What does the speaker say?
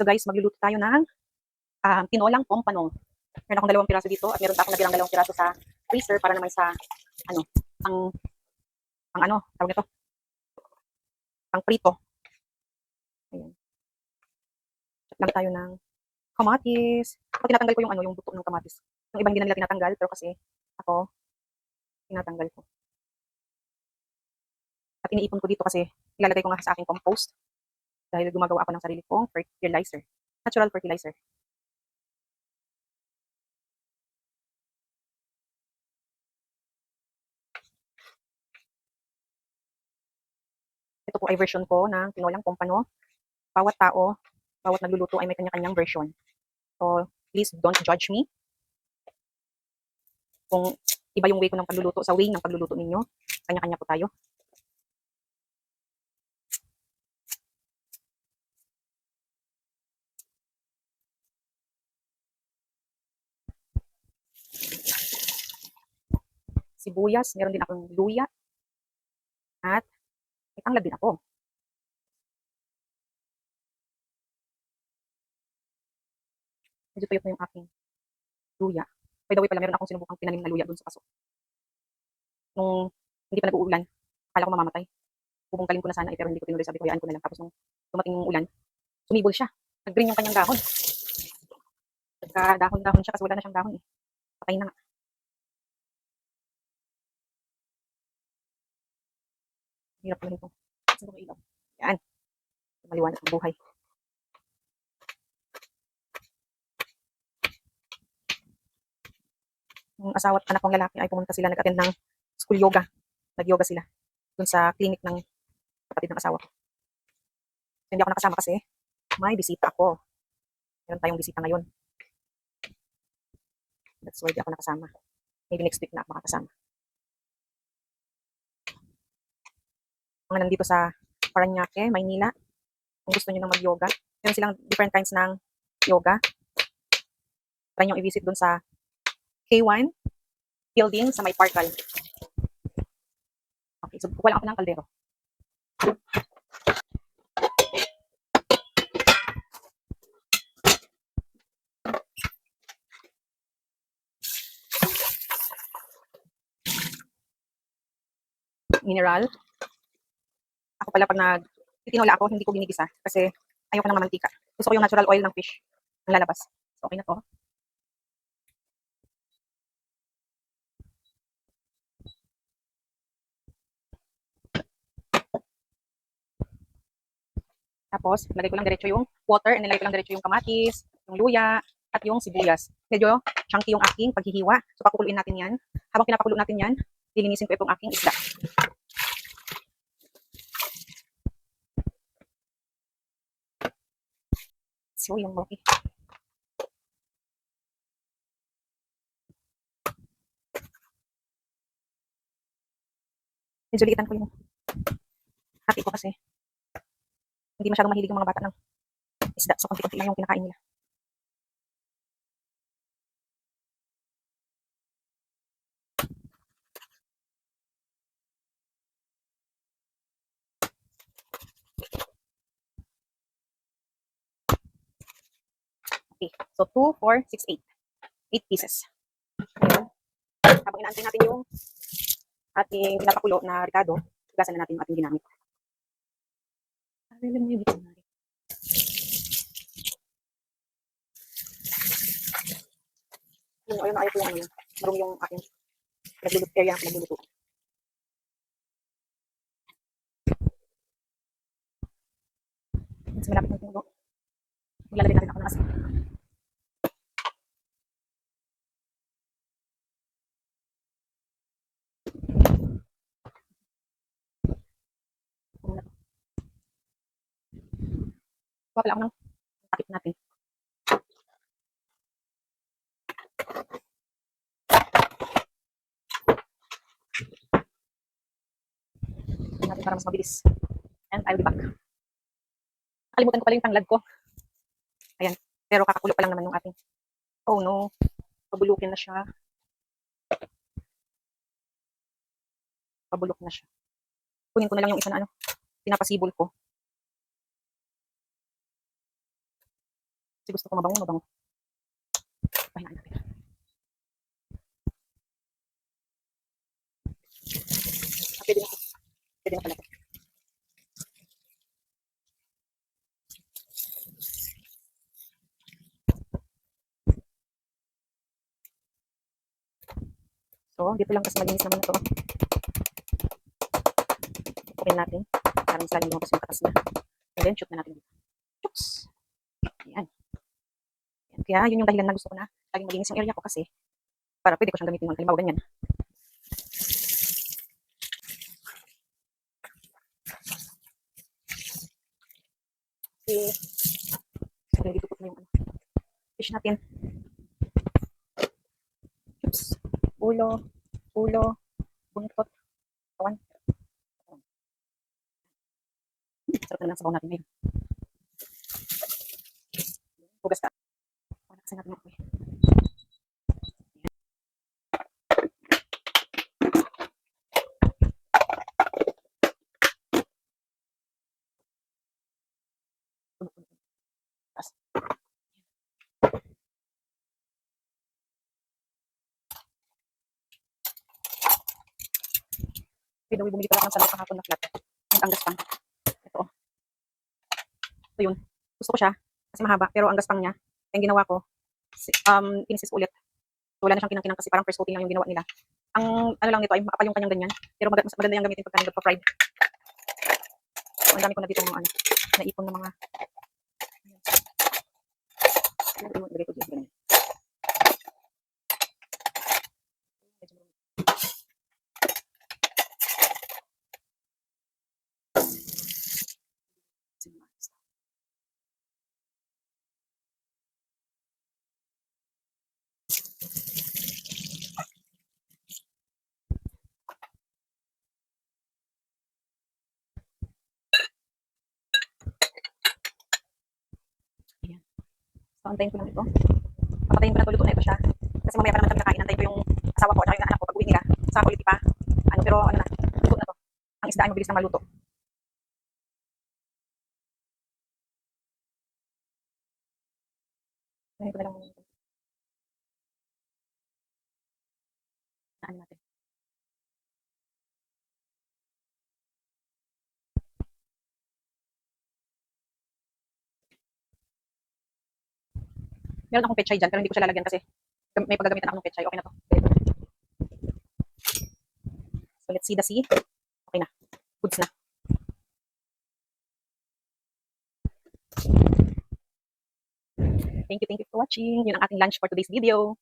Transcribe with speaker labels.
Speaker 1: So guys, magluluto tayo ng tinolang pompano. Meron akong 2 piraso dito at meron pa akong natirang 2 piraso sa freezer para naman sa ano, pang tawag nito, pang prito. Ayan. Chat lang tayo ng kamatis. Ako tinatanggal ko yung buto ng kamatis. Yung ibang hindi na nila tinatanggal, pero kasi ako tinatanggal ko. At iniipon ko dito kasi ilalagay ko nga sa aking compost dahil gumagawa ako ng sarili kong fertilizer. Natural fertilizer. Ito po ay version ko ng tinolang pompano. Bawat tao, bawat nagluluto ay may kanya-kanyang version. So, please don't judge me. Kung iba yung way ko ng pagluluto sa way ng pagluluto ninyo, kanya-kanya po tayo. Sibuyas, meron din akong luya, at may tanglad din ako. Medyo tuyot na yung aking luya. By the way pala, meron akong sinubukang tinanim na luya dun sa paso. Nung hindi pa nag-uulan, akala ko mamamatay. Bubungkalin ko na sana, pero hindi ko tinuloy, sabi ko, hayaan ko na lang. Tapos nung dumating yung ulan, sumibol siya. Nag-green yung kanyang dahon. Nagka-dahon-dahon siya kasi wala na siyang dahon eh. Patay na nga. Hirap pala nito. Saan ko ilaw? Yan. Maliwanag ang buhay. Yung asawa at anak kong lalaki ay pumunta sila, nag-attend ng school yoga. Nag-yoga sila dun sa clinic ng kapatid ng asawa ko. So, hindi ako nakasama kasi may bisita ako. Meron tayong bisita ngayon. That's why di ako nakasama. Maybe next week na ako makakasama. Mga nandito sa Paranaque, Maynila, kung gusto niyo nang mag-yoga, meron silang different kinds ng yoga. Try nyo i-visit dun sa K1 building sa may Parkal. Okay, so kukuha lang ako ng kaldero. Mineral. Ako pala pag nagtitinola ako, hindi ko ginigisa kasi ayoko ng mantika. Gusto ko yung natural oil ng fish ang lalabas. So okay na to. Tapos, lagay ko lang diretso yung water and nilagay ko lang diretso yung kamatis, yung luya, at yung sibuyas. Medyo chunky yung aking paghihiwa. So, pakukuluin natin yan. Habang pinapakulo natin yan, lilinisin ko itong aking isda. So, yung okay. Medyo liitan ko yung hati ko kasi hindi masyadong mahilig yung mga bata ng isda. So, konti-konti lang yung kinakain nila. Okay. So, 2, 4, 6, 8. 8 pieces. Ngayon, habang inaantay natin yung ating pinapakulo na ricado, hugasan na natin yung ating ginamit. Alam mo yung dictionary. Ayun na ayaw ko yung ano, marumi yung aking nagluluto, area ng nagluluto. Mas malapit ng tulo. Ilalagay natin ako ng asin. Kuha pala ako ng takip natin. Natin para mas mabilis. And I'll be back. Nakalimutan ko pala yung tanglad ko. Ayan. Pero kakakulo pa lang naman yung ating. Oh no. Pabulukin na siya. Pabulok na siya. Kunin ko na lang yung isa na pinapasibol ko. Kasi gusto ko mabango. Pahinaan natin. Pwede na. Pwede na pala ito. So, dito lang kasi malinis naman ito. Okay natin. Parang sa lalong lumabas yung katas niya. And then, shoot na natin dito. Chooks! Ayan. Kaya, yun yung dahilan na gusto ko na laging malinis yung area ko kasi para pwede ko siyang gamitin ng halimbawa ganyan. Okay. So, dito po na yung fish natin. Oops. Ulo, buntot, kawan. Sarap na lang sabaw natin ngayon. Hugas ka. Wala kasi natin ako eh. Pwede bumili pala ng salad kahapon na flat. Yung anggaspang. Ito. Ito yun. Gusto ko siya kasi mahaba pero anggaspang niya. Yung ginawa ko, pinisis ko ulit. So, wala na siyang kinang-kinang kasi parang first coating lang yung ginawa nila. Ang ano lang nito ay makapal yung kanyang ganyan. Pero mas maganda yung gamitin pagka nagpa-fried. So, ang dami ko na dito mga naipon na mga ilagay ko dito ganyan. Ayan. So, antayin ko lang ito. Papatayin ko na ito, luto na ito siya. Kasi mamaya pa naman kami kakain. Antayin ko yung asawa ko at yung anak ko pag uwi nila. Sa ulit pa. Ano, pero ano na, luto na to. Ang isda ay mabilis na maluto. Ngayon ko na lang ano natin. Meron akong pechay dyan pero hindi ko siya lalagyan kasi may paggagamitan ako ng pechay. Okay na to. So let's see the sea. Okay na. Goods na. Thank you for watching. Yun ang ating lunch for today's video.